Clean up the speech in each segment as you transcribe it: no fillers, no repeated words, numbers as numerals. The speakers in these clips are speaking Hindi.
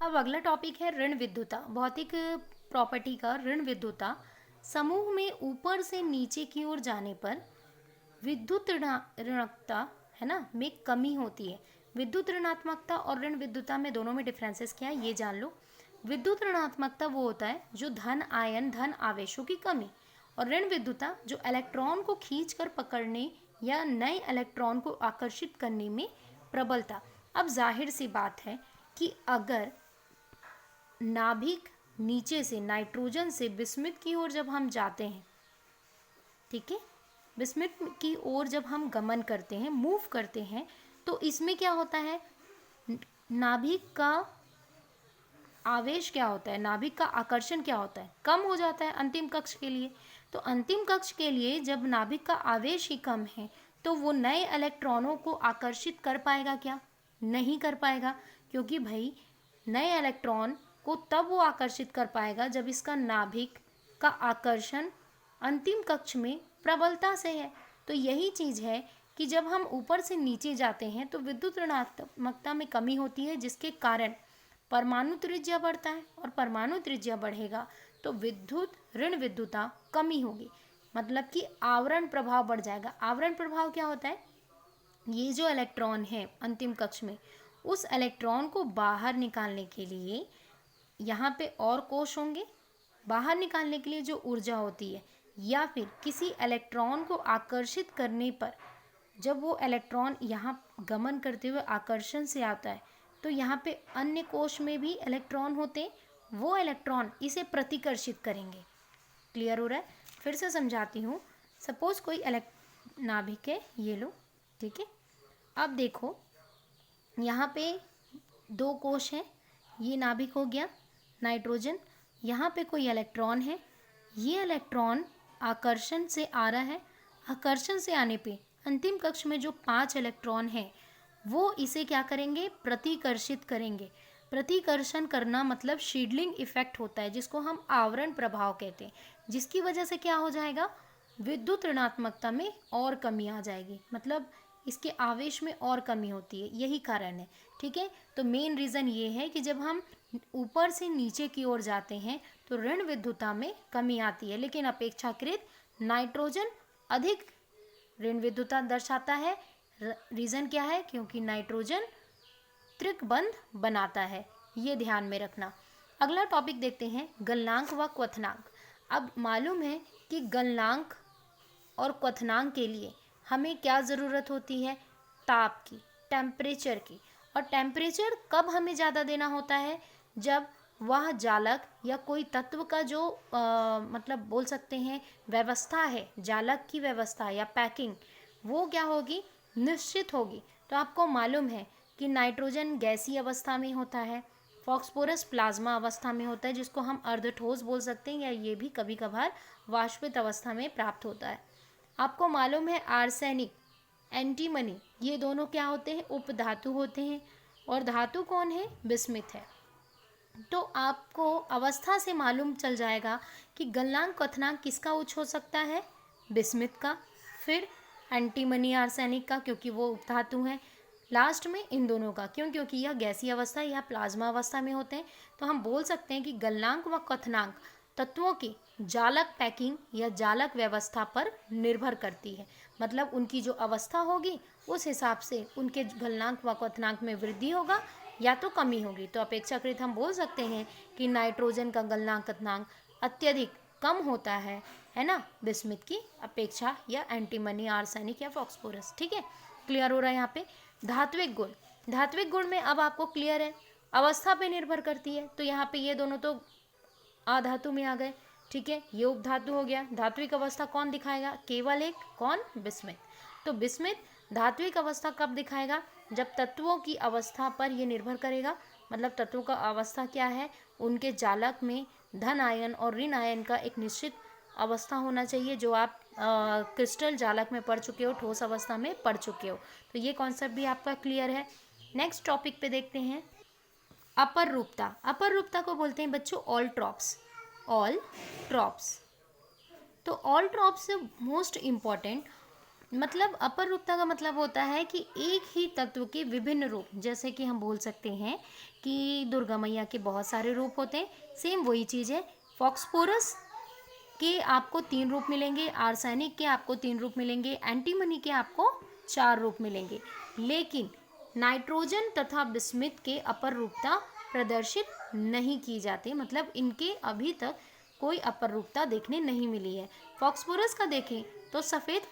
अब अगला टॉपिक है ऋण विद्युता, भौतिक प्रॉपर्टी का ऋण विद्युता। समूह में ऊपर से नीचे की ओर जाने पर विद्युत ऋणात्मकता है ना में कमी होती है। विद्युत ऋणात्मकता और ऋण विद्युता में दोनों में डिफरेंसेस क्या है ये जान लो। विद्युत ऋणात्मकता वो होता है जो धन आयन धन आवेशों की कमी, और ऋण विद्युता जो इलेक्ट्रॉन को खींचकर पकड़ने या नए इलेक्ट्रॉन को आकर्षित करने में प्रबलता। अब जाहिर सी बात है कि अगर नाभिक नीचे से नाइट्रोजन से बिस्मिथ की ओर जब हम जाते हैं, ठीक है, बिस्मिथ की ओर जब हम गमन करते हैं, मूव करते हैं, तो इसमें क्या होता है, नाभिक का आवेश क्या होता है, नाभिक का आकर्षण क्या होता है, कम हो जाता है अंतिम कक्ष के लिए। तो अंतिम कक्ष के लिए जब नाभिक का आवेश ही कम है तो वो नए इलेक्ट्रॉनों को आकर्षित कर पाएगा क्या, नहीं कर पाएगा, क्योंकि भाई नए इलेक्ट्रॉन को तब वो आकर्षित कर पाएगा जब इसका नाभिक का आकर्षण अंतिम कक्ष में प्रबलता से है। तो यही चीज़ है कि जब हम ऊपर से नीचे जाते हैं तो विद्युत ऋणात्मकता में कमी होती है, जिसके कारण परमाणु त्रिज्या बढ़ता है, और परमाणु त्रिज्या बढ़ेगा तो विद्युत ऋण विद्युता कमी होगी, मतलब कि आवरण प्रभाव बढ़ जाएगा। आवरण प्रभाव क्या होता है, ये जो इलेक्ट्रॉन है अंतिम कक्ष में, उस इलेक्ट्रॉन को बाहर निकालने के लिए यहाँ पे और कोश होंगे, बाहर निकालने के लिए जो ऊर्जा होती है, या फिर किसी इलेक्ट्रॉन को आकर्षित करने पर जब वो इलेक्ट्रॉन यहाँ गमन करते हुए आकर्षण से आता है तो यहाँ पे अन्य कोश में भी इलेक्ट्रॉन होते हैं, वो इलेक्ट्रॉन इसे प्रतिकर्षित करेंगे। क्लियर हो रहा है, फिर से समझाती हूँ। सपोज कोई नाभिक है, ये लो, ठीक है। अब देखो यहाँ पे दो कोश हैं, ये नाभिक हो गया नाइट्रोजन, यहाँ पे कोई इलेक्ट्रॉन है, ये इलेक्ट्रॉन आकर्षण से आ रहा है, आकर्षण से आने पे अंतिम कक्ष में जो 5 इलेक्ट्रॉन हैं वो इसे क्या करेंगे, प्रतिकर्षित करेंगे। प्रतिकर्षण करना मतलब शील्डिंग इफेक्ट होता है, जिसको हम आवरण प्रभाव कहते हैं, जिसकी वजह से क्या हो जाएगा, विद्युत ऋणात्मकता में और कमी आ जाएगी, मतलब इसके आवेश में और कमी होती है, यही कारण है। ठीक है, तो मेन रीज़न ये है कि जब हम ऊपर से नीचे की ओर जाते हैं तो ऋण विद्युता में कमी आती है, लेकिन अपेक्षाकृत नाइट्रोजन अधिक ऋण विद्युता दर्शाता है। रीज़न क्या है, क्योंकि नाइट्रोजन त्रिकबंध बनाता है, ये ध्यान में रखना। अगला टॉपिक देखते हैं, गलनांक व क्वथनांक। अब मालूम है कि गलनांक और क्वथनांक के लिए हमें क्या ज़रूरत होती है, ताप की, टेम्परेचर की। और टेम्परेचर कब हमें ज़्यादा देना होता है, जब वह जालक या कोई तत्व का जो मतलब बोल सकते हैं व्यवस्था है, जालक की व्यवस्था या पैकिंग, वो क्या होगी, निश्चित होगी। तो आपको मालूम है कि नाइट्रोजन गैसीय अवस्था में होता है, फॉस्फोरस प्लाज्मा अवस्था में होता है, जिसको हम अर्धठोस बोल सकते हैं, या ये भी कभी कभार वाष्पित अवस्था में प्राप्त होता है। आपको मालूम है आर्सेनिक, एंटीमनी, ये दोनों क्या होते हैं, उपधातु होते हैं, और धातु कौन है, बिस्मिथ है। तो आपको अवस्था से मालूम चल जाएगा कि गलनांक क्वथनांक किसका उच्च हो सकता है, बिस्मिथ का, फिर एंटीमनी आर्सेनिक का, क्योंकि वो उपधातु हैं, लास्ट में इन दोनों का, क्यों, क्योंकि यह गैसीय अवस्था या प्लाज्मा अवस्था में होते हैं। तो हम बोल सकते हैं कि गलनांक व क्वथनांक तत्वों की जालक पैकिंग या जालक व्यवस्था पर निर्भर करती है, मतलब उनकी जो अवस्था होगी उस हिसाब से उनके गलनांक व क्वथनांक में वृद्धि होगा या तो कमी होगी। तो अपेक्षाकृत हम बोल सकते हैं कि नाइट्रोजन का गलनांक क्वथनांक अत्यधिक कम होता है ना, बिस्मिथ की अपेक्षा, या एंटीमनी आर्सेनिक या फॉस्फोरस। ठीक है, क्लियर हो रहा है यहाँ पे। धात्विक गुण, धात्विक गुण में अब आपको क्लियर है, अवस्था पे निर्भर करती है। तो यहाँ पे ये दोनों तो आधातु में आ गए, ठीक है, ये उपधातु हो गया। धात्विक अवस्था कौन दिखाएगा, केवल एक, कौन, बिस्मिथ। तो बिस्मिथ धात्विक अवस्था कब दिखाएगा, जब तत्वों की अवस्था पर ये निर्भर करेगा, मतलब तत्वों का अवस्था क्या है, उनके जालक में धन आयन और ऋण आयन का एक निश्चित अवस्था होना चाहिए, जो आप क्रिस्टल जालक में पढ़ चुके हो, ठोस अवस्था में पढ़ चुके हो। तो ये कॉन्सेप्ट भी आपका क्लियर है। नेक्स्ट टॉपिक पे देखते हैं, अपर रूपता। अपर रूपता को बोलते हैं बच्चों ऑल ट्रॉप्स, ऑल ट्रॉप्स। तो ऑल ट्रॉप्स से मोस्ट इम्पॉर्टेंट मतलब अपर रूपता का मतलब होता है कि एक ही तत्व के विभिन्न रूप, जैसे कि हम बोल सकते हैं कि दुर्गा मैया के बहुत सारे रूप होते हैं, सेम वही चीज़ है। फॉस्फोरस के आपको 3 रूप मिलेंगे, आर्सेनिक के आपको 3 रूप मिलेंगे, एंटीमनी के आपको 4 रूप मिलेंगे, लेकिन नाइट्रोजन तथा बिस्मिथ के अपर रूपता प्रदर्शित नहीं की जाती, मतलब इनके अभी तक कोई अपर रूपता देखने नहीं मिली है। फॉस्फोरस का देखें तो सफ़ेद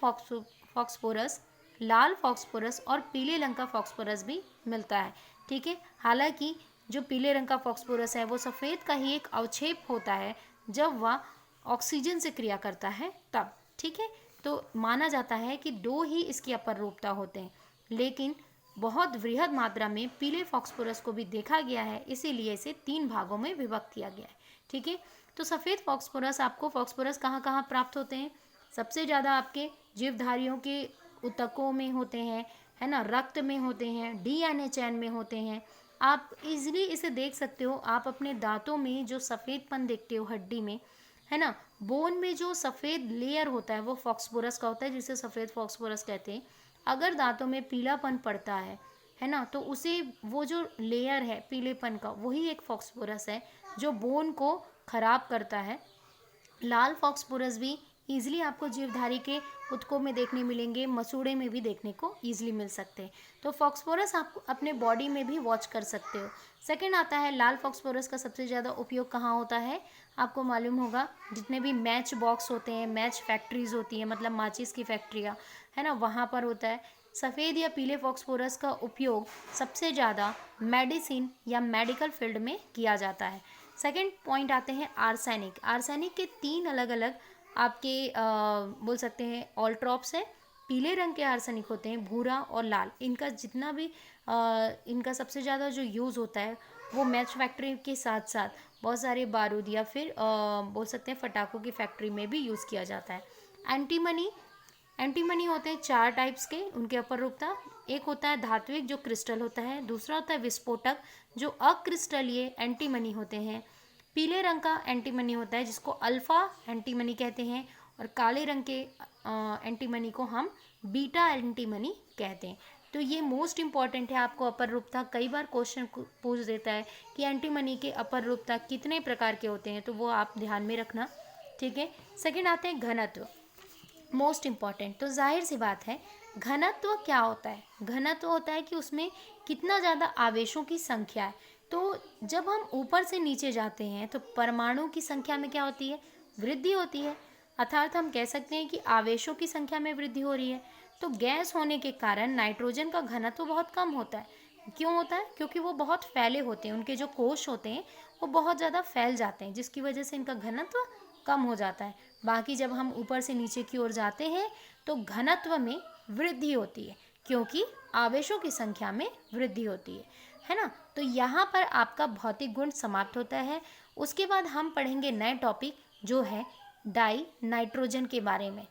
फॉस्फोरस, लाल फॉस्फोरस और पीले रंग का फॉस्फोरस भी मिलता है, ठीक है। हालांकि जो पीले रंग का फॉस्फोरस है वो सफ़ेद का ही एक अवक्षेप होता है जब वह ऑक्सीजन से क्रिया करता है तब, ठीक है। तो माना जाता है कि 2 ही इसकी अपर रूपता होते हैं, लेकिन बहुत वृहद मात्रा में पीले फॉस्फोरस को भी देखा गया है, इसीलिए इसे 3 भागों में विभक्त किया गया है, ठीक है। तो सफ़ेद फॉस्फोरस, आपको फॉस्फोरस कहाँ कहाँ प्राप्त होते हैं? सबसे ज़्यादा आपके जीवधारियों के ऊतकों में होते हैं, है ना, रक्त में होते हैं, डीएनए चैन में होते हैं। आप इजीली इसे देख सकते हो, आप अपने दांतों में जो सफ़ेदपन देखते हो हड्डी में, है ना, बोन में जो सफ़ेद लेयर होता है वो फॉस्फोरस का होता है, जिसे सफ़ेद फॉस्फोरस कहते हैं। अगर दांतों में पीलापन पड़ता है ना, तो उसे वो जो लेयर है पीलेपन का वही एक फॉस्फोरस है जो बोन को खराब करता है। लाल फॉस्फोरस भी ईजिली आपको जीवधारी के ऊतकों में देखने मिलेंगे, मसूड़े में भी देखने को ईजिली मिल सकते हैं। तो फॉस्फोरस आप अपने बॉडी में भी वॉच कर सकते हो। सेकंड आता है लाल फॉस्फोरस का सबसे ज़्यादा उपयोग कहाँ होता है? आपको मालूम होगा जितने भी मैच बॉक्स होते हैं, मैच फैक्ट्रीज होती हैं, मतलब माचिस की फैक्ट्रियाँ, है ना, वहाँ पर होता है। सफ़ेद या पीले फॉस्फोरस का उपयोग सबसे ज़्यादा मेडिसिन या मेडिकल फील्ड में किया जाता है। सेकंड पॉइंट आते हैं आर्सेनिक। आर्सेनिक के 3 अलग अलग आपके बोल सकते हैं ऑल्ट्रॉप्स है। पीले रंग के आर्सेनिक होते हैं, भूरा और लाल। इनका जितना भी इनका सबसे ज़्यादा जो यूज़ होता है वो मैच फैक्ट्री के साथ साथ बहुत सारे बारूद या फिर बोल सकते हैं पटाखों की फैक्ट्री में भी यूज़ किया जाता है। एंटीमनी, एंटीमनी होते हैं 4 टाइप्स के, उनके अपर रूपता। एक होता है धात्विक जो क्रिस्टल होता है, दूसरा होता है विस्फोटक जो अक्रिस्टलीय एंटीमनी होते हैं, पीले रंग का एंटीमनी होता है जिसको अल्फा एंटीमनी कहते हैं, और काले रंग के एंटीमनी को हम बीटा एंटीमनी कहते हैं। तो ये मोस्ट इंपॉर्टेंट है, आपको अपर रूपता कई बार क्वेश्चन पूछ देता है कि एंटीमनी के अपर रूपता कितने प्रकार के होते हैं, तो वो आप ध्यान में रखना, ठीक है। सेकेंड आते हैं घनत्व, मोस्ट इम्पॉर्टेंट। तो जाहिर सी बात है घनत्व क्या होता है? घनत्व होता है कि उसमें कितना ज़्यादा आवेशों की संख्या है। तो जब हम ऊपर से नीचे जाते हैं तो परमाणु की संख्या में क्या होती है? वृद्धि होती है। अर्थात हम कह सकते हैं कि आवेशों की संख्या में वृद्धि हो रही है। तो गैस होने के कारण नाइट्रोजन का घनत्व बहुत कम होता है। क्यों होता है? क्योंकि वो बहुत फैले होते हैं, उनके जो कोश होते हैं वो बहुत ज़्यादा फैल जाते हैं, जिसकी वजह से इनका घनत्व कम हो जाता है। बाकी जब हम ऊपर से नीचे की ओर जाते हैं तो घनत्व में वृद्धि होती है, क्योंकि आवेशों की संख्या में वृद्धि होती है ना। तो यहाँ पर आपका भौतिक गुण समाप्त होता है। उसके बाद हम पढ़ेंगे नए टॉपिक जो है डाई नाइट्रोजन के बारे में।